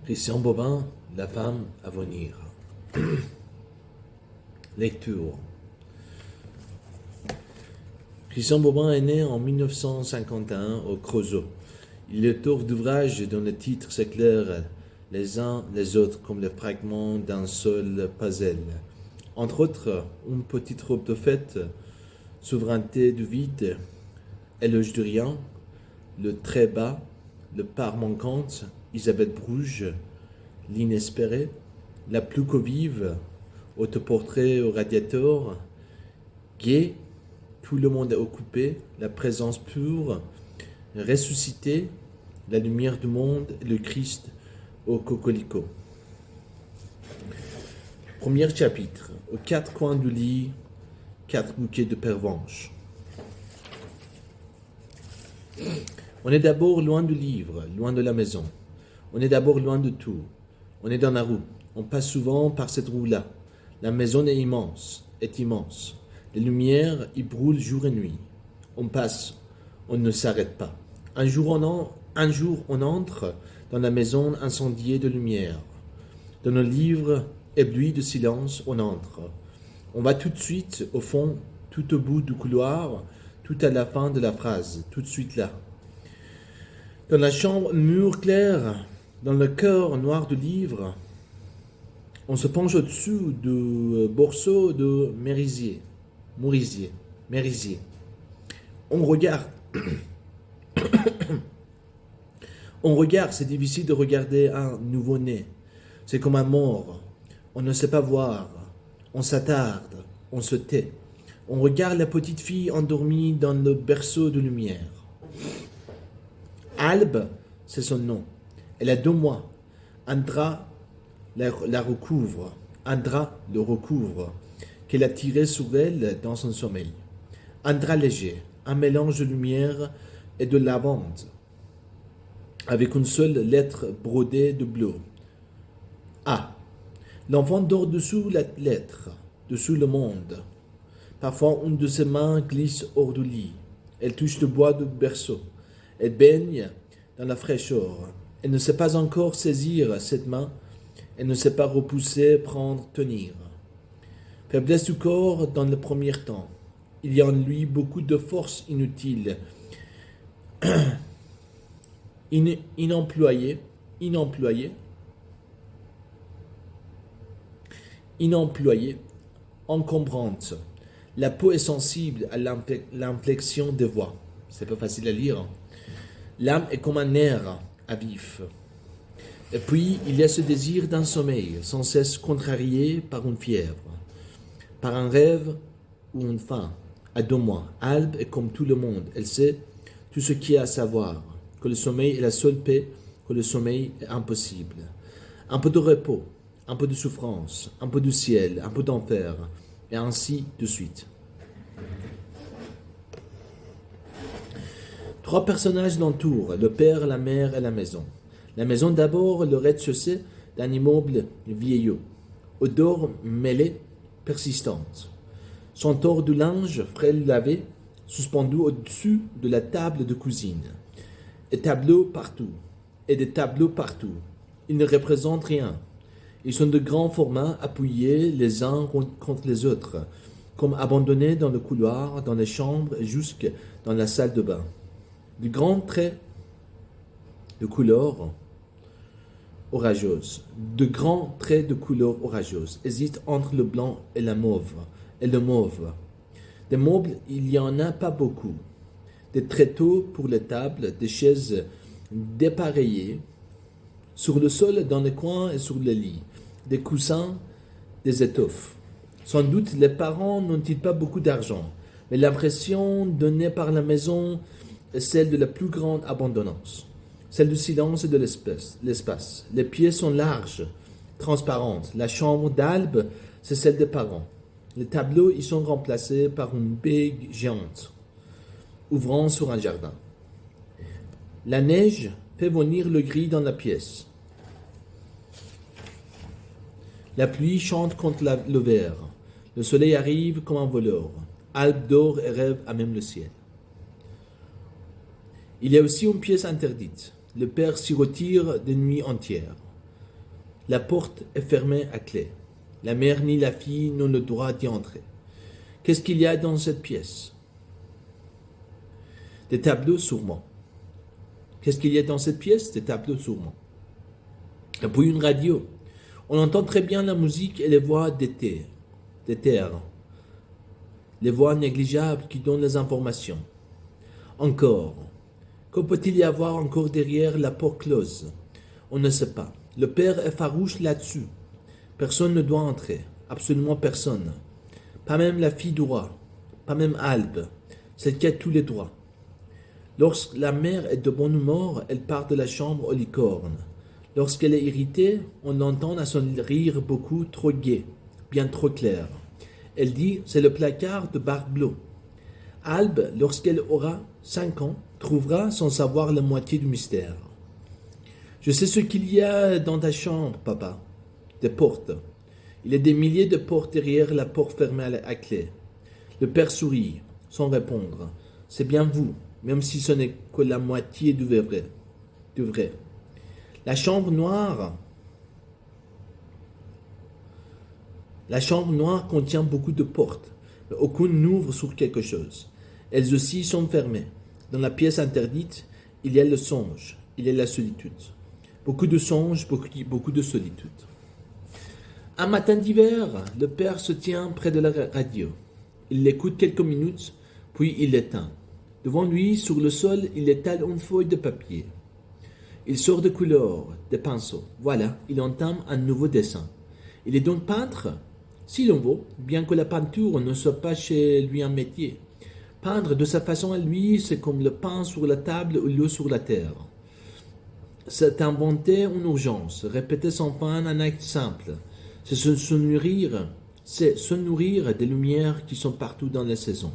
Christian Bobin, La femme à venir. Lecture. Christian Bobin est né en 1951 au Creusot. Il est auteur d'ouvrages dont le titre s'éclaire les uns les autres comme les fragments d'un seul puzzle. Entre autres, Une petite robe de fête, Souveraineté du vide, Éloge du rien, Le très bas, Le part manquante, Isabelle Bruges, L'inespéré, La plus convive, Autoportrait au radiateur, Gai, Tout le monde est occupé, La présence pure, Ressuscité, La lumière du monde et le Christ au coquelicot. Premier chapitre. Aux quatre coins du lit, 4 bouquets de pervenche. On est d'abord loin du livre, loin de la maison. On est d'abord loin de tout. On est dans la rue. On passe souvent par cette rue-là. La maison est immense, Les lumières y brûlent jour et nuit. On passe, on ne s'arrête pas. Un jour on entre dans la maison incendiée de lumière. Dans nos livres éblouis de silence, on entre. On va tout de suite au fond, tout au bout du couloir, tout à la fin de la phrase, tout de suite là. Dans la chambre, mur clair, dans le cœur noir du livre, on se penche au-dessus du berceau de Merisier. On regarde. On regarde, c'est difficile de regarder un nouveau-né. C'est comme un mort. On ne sait pas voir. On s'attarde. On se tait. On regarde la petite fille endormie dans le berceau de lumière. Albe, c'est son nom. Elle a 2 mois. Un drap la recouvre. Un drap le recouvre, qu'elle a tiré sur elle dans son sommeil. Un drap léger, un mélange de lumière et de lavande, avec une seule lettre brodée de bleu. A. L'enfant dort dessous la lettre, dessous le monde. Parfois, une de ses mains glisse hors du lit. Elle touche le bois du berceau. Elle baigne dans la fraîcheur. Elle ne sait pas encore saisir cette main. Elle ne sait pas repousser, prendre, tenir. Faiblesse du corps dans le premier temps. Il y a en lui beaucoup de force inutile, inemployée, encombrante. La peau est sensible à l'inflexion des voix. C'est pas facile à lire. Hein. L'âme est comme un nerf à vif. Et puis, il y a ce désir d'un sommeil, sans cesse contrarié par une fièvre, par un rêve ou une faim. À 2 mois, Albe est comme tout le monde. Elle sait tout ce qu'il y a à savoir, que le sommeil est la seule paix, que le sommeil est impossible. Un peu de repos, un peu de souffrance, un peu de ciel, un peu d'enfer, et ainsi de suite. 3 personnages l'entourent, le père, la mère et la maison. La maison d'abord, le rez-de-chaussée d'un immeuble vieillot. Odeur mêlée, persistante. Senteur du linge frais lavé, suspendu au-dessus de la table de cuisine. Et des tableaux partout. Ils ne représentent rien. Ils sont de grands formats appuyés les uns contre les autres, comme abandonnés dans le couloir, dans les chambres et jusque dans la salle de bain. De grands traits de couleur orageuse. De grands traits de couleur orageuse hésitent entre le blanc et le mauve. Des meubles, il n'y en a pas beaucoup. Des tréteaux pour les tables, des chaises dépareillées, sur le sol, dans les coins et sur le lit, des coussins, des étoffes. Sans doute, les parents n'ont-ils pas beaucoup d'argent, mais l'impression donnée par la maison est celle de la plus grande abandonnance, celle du silence et de l'espace. Les pieds sont larges, transparentes. La chambre d'Albe, c'est celle des parents. Les tableaux y sont remplacés par une baie géante, ouvrant sur un jardin. La neige fait venir le gris dans la pièce. La pluie chante contre le verre. Le soleil arrive comme un voleur. Albe dort et rêve à même le ciel. Il y a aussi une pièce interdite. Le père s'y retire des nuits entières. La porte est fermée à clé. La mère ni la fille n'ont le droit d'y entrer. Qu'est-ce qu'il y a dans cette pièce? Des tableaux sûrement. Qu'est-ce qu'il y a dans cette pièce? Des tableaux sûrement. Et puis une radio. On entend très bien la musique et les voix d'éther. Les voix négligeables qui donnent les informations. Encore. Que peut-il y avoir encore derrière la porte close? On ne sait pas. Le père est farouche là-dessus. Personne ne doit entrer. Absolument personne. Pas même la fille du roi. Pas même Albe. Celle qui a tous les droits. Lorsque la mère est de bonne humeur, elle part de la chambre aux licornes. Lorsqu'elle est irritée, on l'entend à son rire beaucoup trop gai, bien trop clair. Elle dit, c'est le placard de Barbeau. Albe, lorsqu'elle aura 5 ans, trouvera sans savoir la moitié du mystère. Je sais ce qu'il y a dans ta chambre, papa. Des portes. Il y a des milliers de portes derrière la porte fermée à clé. Le père sourit, sans répondre. C'est bien vous, même si ce n'est que la moitié du vrai. La chambre noire contient beaucoup de portes, mais aucune n'ouvre sur quelque chose. Elles aussi sont fermées. Dans la pièce interdite, il y a le songe, il y a la solitude. Beaucoup de songes, beaucoup de solitude. Un matin d'hiver, le père se tient près de la radio. Il l'écoute quelques minutes, puis il l'éteint. Devant lui, sur le sol, il étale une feuille de papier. Il sort des couleurs, des pinceaux. Voilà, il entame un nouveau dessin. Il est donc peintre? Si l'on veut, bien que la peinture ne soit pas chez lui un métier. Peindre de sa façon à lui, c'est comme le pain sur la table ou l'eau sur la terre. C'est inventer une urgence, répéter sans fin un acte simple. C'est se nourrir des lumières qui sont partout dans les saisons,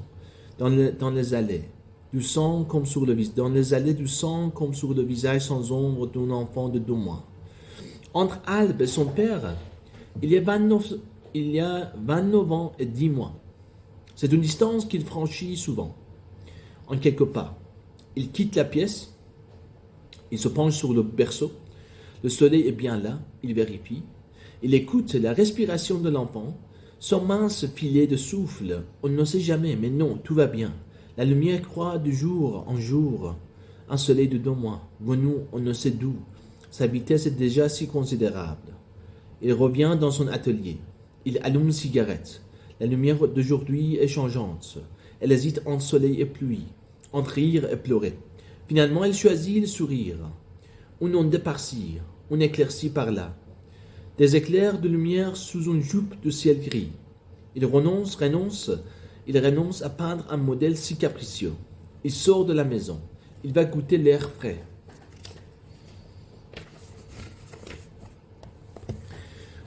dans les allées. Du sang comme sur le visage, dans les allées du sang comme sur le visage sans ombre d'un enfant de 2 mois. Entre Albe et son père, il y a 29 ans et 10 mois. C'est une distance qu'il franchit souvent. En quelques pas, il quitte la pièce, il se penche sur le berceau, le soleil est bien là, il vérifie, il écoute la respiration de l'enfant, son mince filet de souffle, on ne sait jamais, mais non, tout va bien. La lumière croît de jour en jour. Un soleil de 2 mois, venu on ne sait d'où. Sa vitesse est déjà si considérable. Il revient dans son atelier. Il allume une cigarette. La lumière d'aujourd'hui est changeante. Elle hésite entre soleil et pluie, entre rire et pleurer. Finalement, elle choisit le sourire. Une onde par-ci, une éclaircie par-là. Des éclairs de lumière sous une jupe de ciel gris. Il renonce à peindre un modèle si capricieux. Il sort de la maison. Il va goûter l'air frais.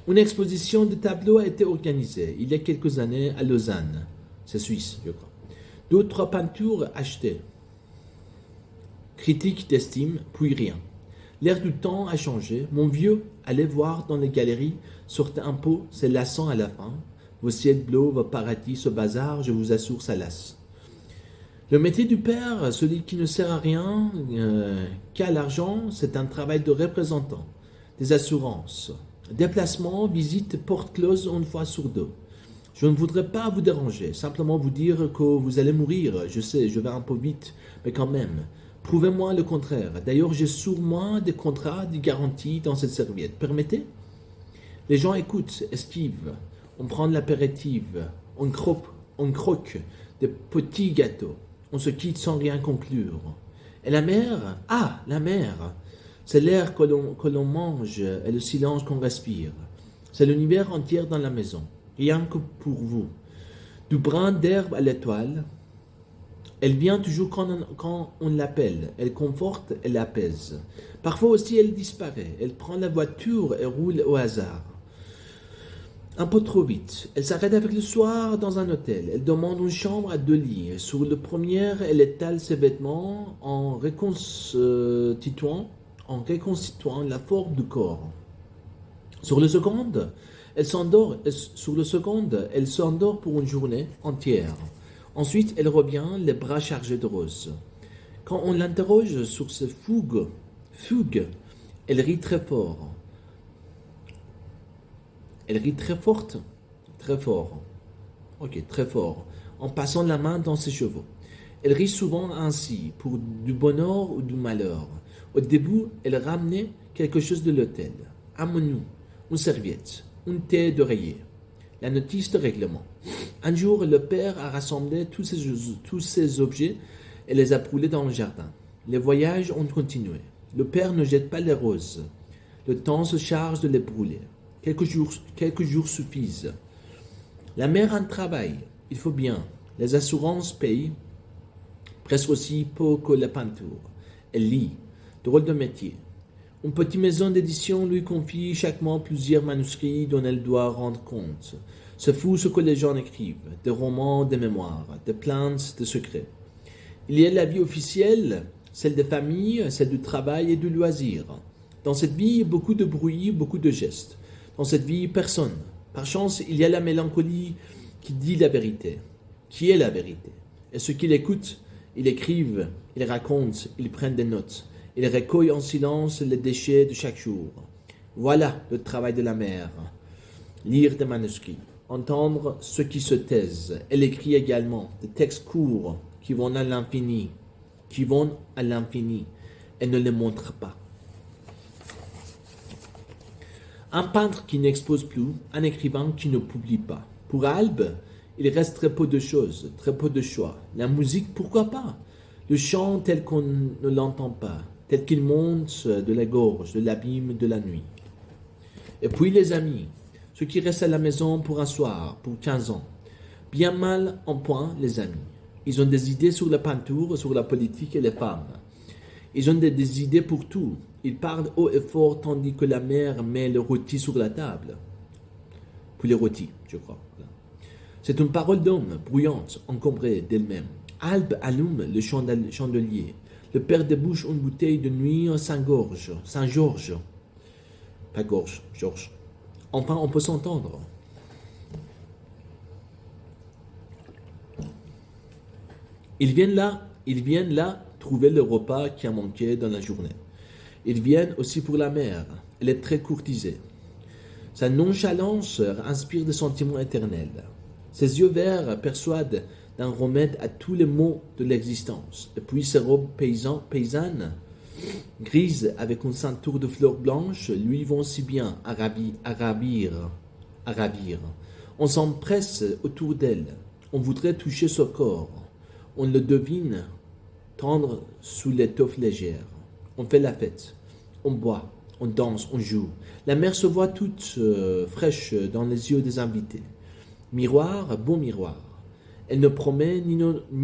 Une exposition de tableaux a été organisée il y a quelques années à Lausanne. C'est suisse, je crois. 2 ou 3 peintures achetées. Critique d'estime, puis rien. L'air du temps a changé. Mon vieux, allez voir dans les galeries, sortez un peu, c'est lassant à la fin. Vos ciels bleus, vos paradis, ce bazar, je vous assure, ça lasse. Le métier du père, celui qui ne sert à rien, qu'à l'argent, c'est un travail de représentant, des assurances, déplacements, visites, portes closes 1 fois sur 2. Je ne voudrais pas vous déranger, simplement vous dire que vous allez mourir. Je sais, je vais un peu vite, mais quand même. Prouvez-moi le contraire. D'ailleurs, j'ai sur moi des contrats, des garanties dans cette serviette. Permettez? Les gens écoutent, esquivent. On prend de l'apéritif. On croque des petits gâteaux. On se quitte sans rien conclure. Et la mer? Ah, la mer! C'est l'air que l'on mange et le silence qu'on respire. C'est l'univers entier dans la maison. Rien que pour vous. Du brin d'herbe à l'étoile. Elle vient toujours quand on l'appelle. Elle conforte, elle apaise. Parfois aussi, elle disparaît. Elle prend la voiture et roule au hasard. Un peu trop vite. Elle s'arrête avec le soir dans un hôtel. Elle demande une chambre à 2 lits. Sur le premier, elle étale ses vêtements en reconstituant la forme du corps. Sur le second, elle s'endort pour une journée entière. Ensuite, elle revient, les bras chargés de roses. Quand on l'interroge sur ses fugues, elle rit très fort. Elle rit très forte, très fort. Ok, très fort, en passant la main dans ses cheveux. Elle rit souvent ainsi, pour du bonheur ou du malheur. Au début, elle ramenait quelque chose de l'hôtel. Un menu, une serviette, un thé d'oreiller, la notice de règlement. Un jour, le père a rassemblé tous ces objets et les a brûlés dans le jardin. Les voyages ont continué. Le père ne jette pas les roses. Le temps se charge de les brûler. Quelques jours suffisent. La mère a un travail. Il faut bien. Les assurances payent presque aussi peu que la peinture. Elle lit. Drôle de métier. Une petite maison d'édition lui confie chaque mois plusieurs manuscrits dont elle doit rendre compte. C'est fou ce que les gens écrivent. Des romans, des mémoires, des plaintes, des secrets. Il y a la vie officielle, celle des familles, celle du travail et du loisir. Dans cette vie, beaucoup de bruit, beaucoup de gestes. Dans cette vie, personne. Par chance, il y a la mélancolie qui dit la vérité. Qui est la vérité? Et ceux qui l'écoutent, ils écrivent, ils racontent, ils prennent des notes. Ils recueillent en silence les déchets de chaque jour. Voilà le travail de la mère. Lire des manuscrits, entendre ceux qui se taisent. Elle écrit également des textes courts qui vont à l'infini. Elle ne les montre pas. Un peintre qui n'expose plus, un écrivain qui ne publie pas. Pour Albe, il reste très peu de choses, très peu de choix. La musique, pourquoi pas? Le chant tel qu'on ne l'entend pas, tel qu'il monte de la gorge, de l'abîme de la nuit. Et puis les amis, ceux qui restent à la maison pour un soir, pour 15 ans. Bien mal en point, les amis. Ils ont des idées sur la peinture, sur la politique et les femmes. Ils ont des idées pour tout. Ils parlent haut et fort tandis que la mère met le rôti sur la table. Puis les rôtis, je crois. Voilà. C'est une parole d'homme, bruyante, encombrée d'elle-même. Albe allume le chandelier. Le père débouche une bouteille de nuit Saint-Georges. Pas gorge, Georges. Enfin, on peut s'entendre. Ils viennent là trouver le repas qui a manqué dans la journée. Ils viennent aussi pour la mère. Elle est très courtisée. Sa nonchalance inspire des sentiments éternels. Ses yeux verts persuadent d'un remède à tous les maux de l'existence. Et puis ses robes paysannes, grises avec une ceinture de fleurs blanches, lui vont si bien à ravir. On s'empresse autour d'elle. On voudrait toucher son corps. On le devine tendre sous l'étoffe légère. On fait la fête. On boit. On danse. On joue. La mère se voit toute fraîche dans les yeux des invités. Miroir, beau miroir. Elle ne promet ni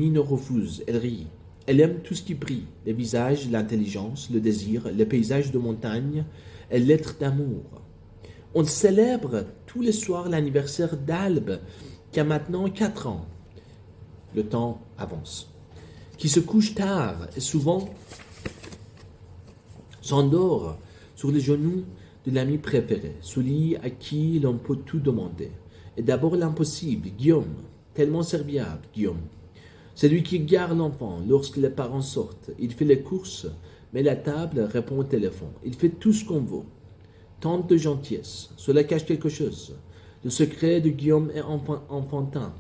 ne refuse. Elle rit. Elle aime tout ce qui brille. Les visages, l'intelligence, le désir, les paysages de montagne et l'être d'amour. On célèbre tous les soirs l'anniversaire d'Albe, qui a maintenant 4 ans. Le temps avance. Qui se couche tard et souvent s'endort sur les genoux de l'ami préféré, celui à qui l'on peut tout demander. Et d'abord l'impossible, Guillaume, tellement serviable, Guillaume. C'est lui qui garde l'enfant lorsque les parents sortent. Il fait les courses, met la table, répond au téléphone. Il fait tout ce qu'on veut. Tant de gentillesse. Cela cache quelque chose. Le secret de Guillaume est enfantin.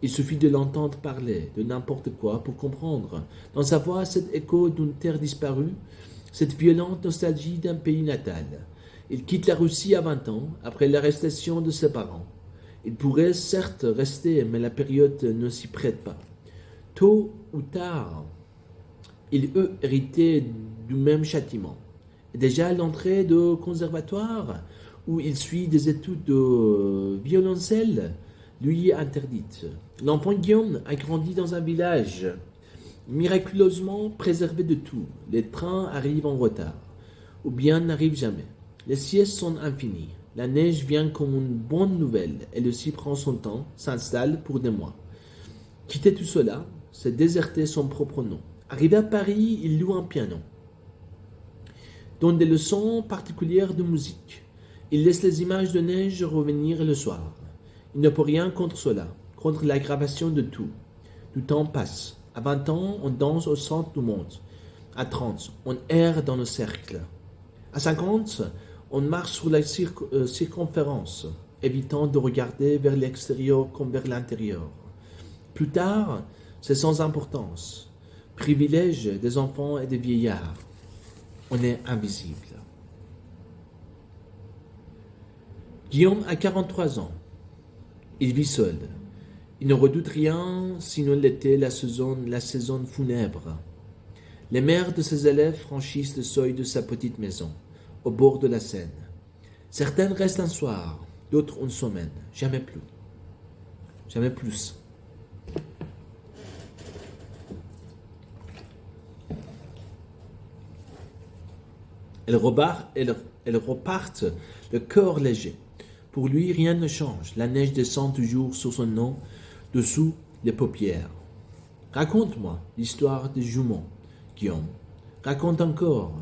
Il suffit de l'entendre parler de n'importe quoi pour comprendre. Dans sa voix, cet écho d'une terre disparue, cette violente nostalgie d'un pays natal. Il quitte la Russie à 20 ans, après l'arrestation de ses parents. Il pourrait certes rester, mais la période ne s'y prête pas. Tôt ou tard, il eût hérité du même châtiment. Et déjà à l'entrée de conservatoire, où il suit des études de violoncelle, lui interdite. L'enfant Guillaume a grandi dans un village miraculeusement préservé de tout. Les trains arrivent en retard, ou bien n'arrivent jamais. Les siestes sont infinies. La neige vient comme une bonne nouvelle. Elle aussi prend son temps, s'installe pour des mois. Quitter tout cela, c'est déserter son propre nom. Arrivé à Paris, il loue un piano, donne des leçons particulières de musique. Il laisse les images de neige revenir le soir. Il ne peut rien contre cela, contre l'aggravation de tout. Du temps passe. À 20 ans, on danse au centre du monde. À 30, on erre dans le cercle. À 50, on marche sur la circonférence. évitant de regarder vers l'extérieur comme vers l'intérieur. Plus tard, c'est sans importance. Privilège des enfants et des vieillards. On est invisible. Guillaume a 43 ans. Il vit seul. Il ne redoute rien, sinon l'été, la saison funèbre. Les mères de ses élèves franchissent le seuil de sa petite maison, au bord de la Seine. Certaines restent un soir, d'autres une semaine, jamais plus. Jamais plus. Elles repartent le cœur léger. Pour lui, rien ne change. La neige descend toujours sur son nom, dessous les paupières. Raconte-moi l'histoire des jumeaux, Guillaume. Raconte encore.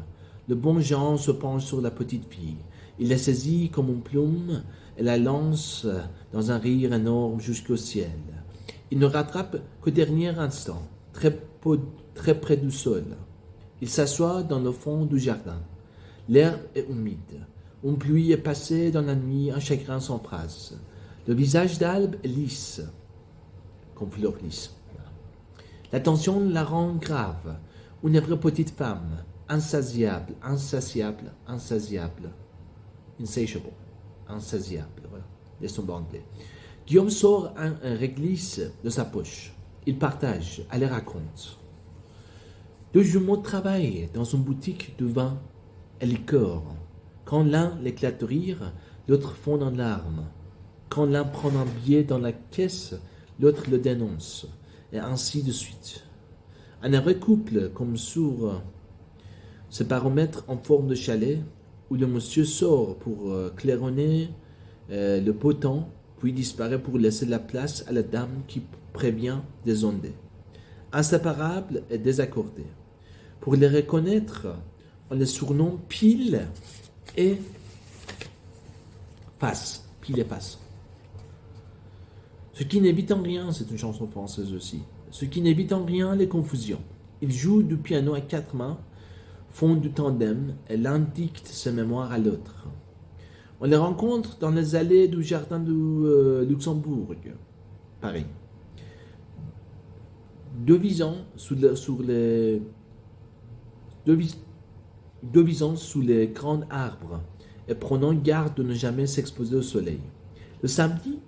Le bon Jean se penche sur la petite fille. Il la saisit comme une plume et la lance dans un rire énorme jusqu'au ciel. Il ne rattrape qu'au dernier instant, très près du sol. Il s'assoit dans le fond du jardin. L'herbe est humide. Une pluie est passée dans la nuit, un chagrin s'embrasse. Le visage d'Albe est lisse, comme fleur lisse. La tension la rend grave. Une vraie petite femme, insatiable. Insatiable. Voilà. Laissons anglais. Guillaume sort un réglisse de sa poche. Il partage, elle raconte. Deux jumeaux travaillent dans une boutique de vin et liqueur. Quand l'un l'éclate de rire, l'autre fond en larmes. Quand l'un prend un billet dans la caisse, l'autre le dénonce. Et ainsi de suite. Un heureux couple, comme sur ce baromètre en forme de chalet, où le monsieur sort pour claironner le beau temps, puis disparaît pour laisser la place à la dame qui prévient des ondées. Inséparables et désaccordés. Pour les reconnaître, on les surnomme pile et face. Pile et face. Ce qui n'évite en rien, c'est une chanson française aussi, ce qui n'évite en rien les confusions. Ils jouent du piano à quatre mains, font du tandem et l'un dicte ses mémoires à l'autre. On les rencontre dans les allées du jardin du Luxembourg, Paris. Devisant sous les grands arbres et prenant garde de ne jamais s'exposer au soleil. Le samedi,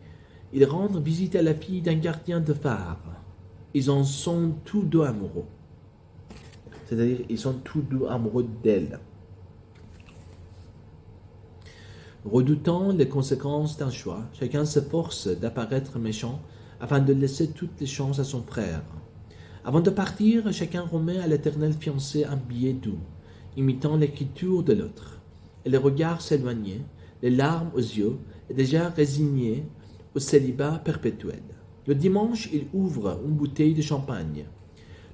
ils rendent visite à la fille d'un gardien de phare. Ils en sont tous deux amoureux. C'est-à-dire, ils sont tous deux amoureux d'elle. Redoutant les conséquences d'un choix, chacun s'efforce d'apparaître méchant afin de laisser toutes les chances à son frère. Avant de partir, chacun remet à l'éternel fiancé un billet doux, imitant l'écriture de l'autre. Et les regards s'éloignaient, les larmes aux yeux, et déjà résignés au célibat perpétuel. Le dimanche, il ouvre une bouteille de champagne.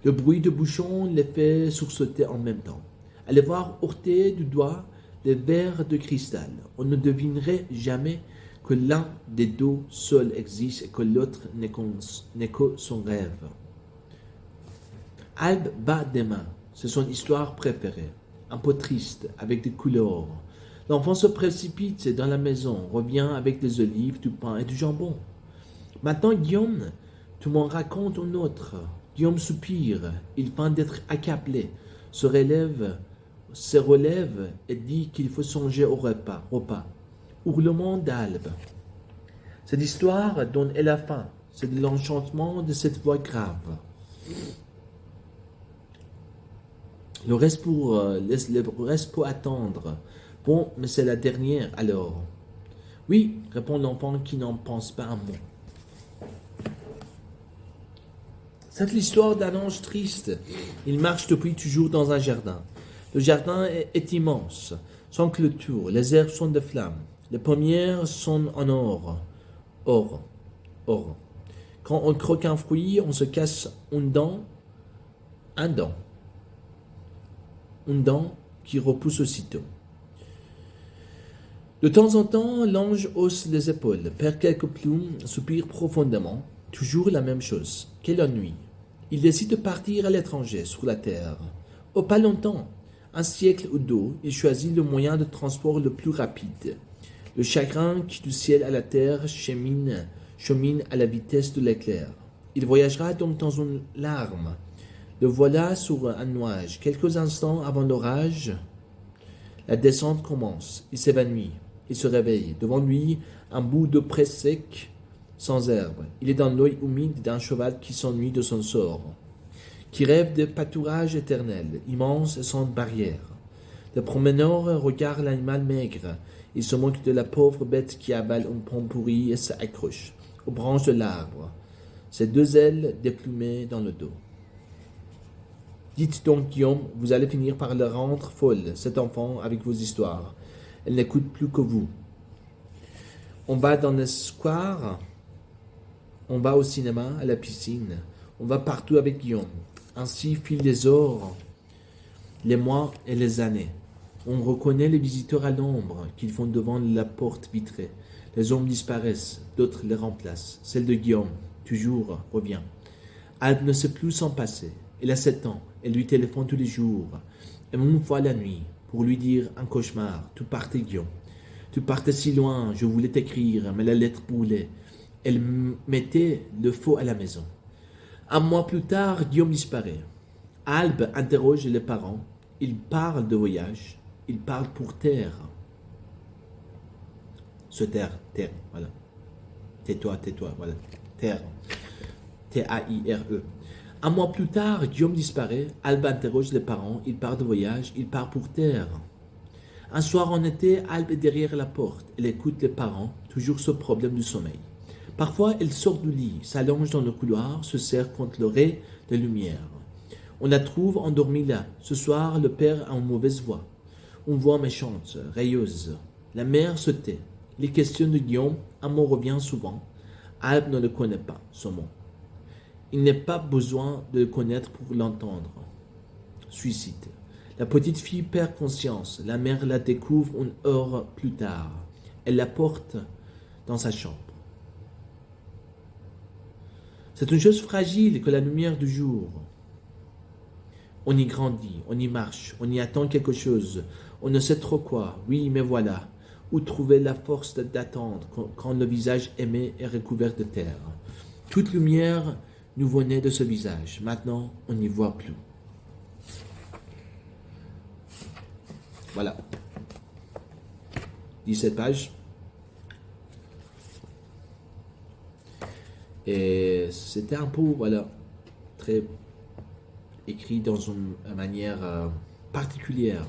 Le bruit de bouchon les fait sursauter en même temps. À les voir heurter du doigt les verres de cristal, on ne devinerait jamais que l'un des deux seul existe et que l'autre n'est que son rêve. Albe bat des mains, c'est son histoire préférée, un peu triste, avec des couleurs. L'enfant se précipite dans la maison, revient avec des olives, du pain et du jambon. Maintenant, Guillaume, tu m'en racontes un autre. Guillaume soupire, il feint d'être accablé, se relève et dit qu'il faut songer au repas. Hurlement d'Albe. Cette histoire donne à la fin, c'est de l'enchantement de cette voix grave. Le reste pour attendre. Bon, mais c'est la dernière alors. Oui, répond l'enfant qui n'en pense pas un mot. C'est l'histoire d'un ange triste. Il marche depuis toujours dans un jardin. Le jardin est immense, sans clôture. Les herbes sont de flammes. Les pommières sont en or. Or. Quand on croque un fruit, on se casse une dent. Une dent qui repousse aussitôt. De temps en temps, l'ange hausse les épaules, perd quelques plumes, soupire profondément. Toujours la même chose. Quelle ennui. Il décide de partir à l'étranger, sur la terre. Oh, pas longtemps. Un siècle ou deux, il choisit le moyen de transport le plus rapide. Le chagrin qui du ciel à la terre chemine à la vitesse de l'éclair. Il voyagera donc dans une larme. Le voilà sur un nuage. Quelques instants avant l'orage, la descente commence. Il s'évanouit. Il se réveille. Devant lui, un bout de près sec, sans herbe. Il est dans l'œil humide d'un cheval qui s'ennuie de son sort, qui rêve de pâturage éternel, immense et sans barrière. Le promeneur regarde l'animal maigre. Il se moque de la pauvre bête qui avale une pomme pourrie et s'accroche aux branches de l'arbre, ses deux ailes déplumées dans le dos. Dites donc, Guillaume, vous allez finir par le rendre folle, cet enfant, avec vos histoires. Elle n'écoute plus que vous. On va dans les squares, on va au cinéma, à la piscine, on va partout avec Guillaume. Ainsi filent les heures, les mois et les années. On reconnaît les visiteurs à l'ombre qu'ils font devant la porte vitrée. Les hommes disparaissent, d'autres les remplacent. Celle de Guillaume, toujours, revient. Albe ne sait plus s'en passer. Elle a 7 ans, elle lui téléphone tous les jours. Et une fois la nuit, pour lui dire un cauchemar. Tu partais, Guillaume. Tu partais si loin, je voulais t'écrire, mais la lettre brûlait. Elle mettait le feu à la maison. Un mois plus tard, Guillaume disparaît. Albe interroge les parents. Ils parlent de voyage. Ils parlent pour taire. Se taire, voilà. Tais-toi, voilà. Taire. T-A-I-R-E. Un mois plus tard, Guillaume disparaît. Albe interroge les parents. Ils parlent de voyage. Ils parlent pour taire. Un soir en été, Albe est derrière la porte. Elle écoute les parents, toujours ce problème du sommeil. Parfois, elle sort du lit, s'allonge dans le couloir, se serre contre le ray de lumière. On la trouve endormie là. Ce soir, le père a une mauvaise voix. Une voix méchante, rayeuse. La mère se tait. Les questions de Guillaume, un mot revient souvent. Albe ne le connaît pas, ce mot. Il n'est pas besoin de le connaître pour l'entendre. Suicide. La petite fille perd conscience. La mère la découvre une heure plus tard. Elle la porte dans sa chambre. C'est une chose fragile que la lumière du jour. On y grandit, on y marche, on y attend quelque chose. On ne sait trop quoi. Oui, mais voilà. Où trouver la force d'attendre quand le visage aimé est recouvert de terre? Toute lumière nous venait de ce visage. Maintenant, on n'y voit plus. Voilà. 17 pages. Et c'était un peu, voilà, très écrit dans une manière particulière.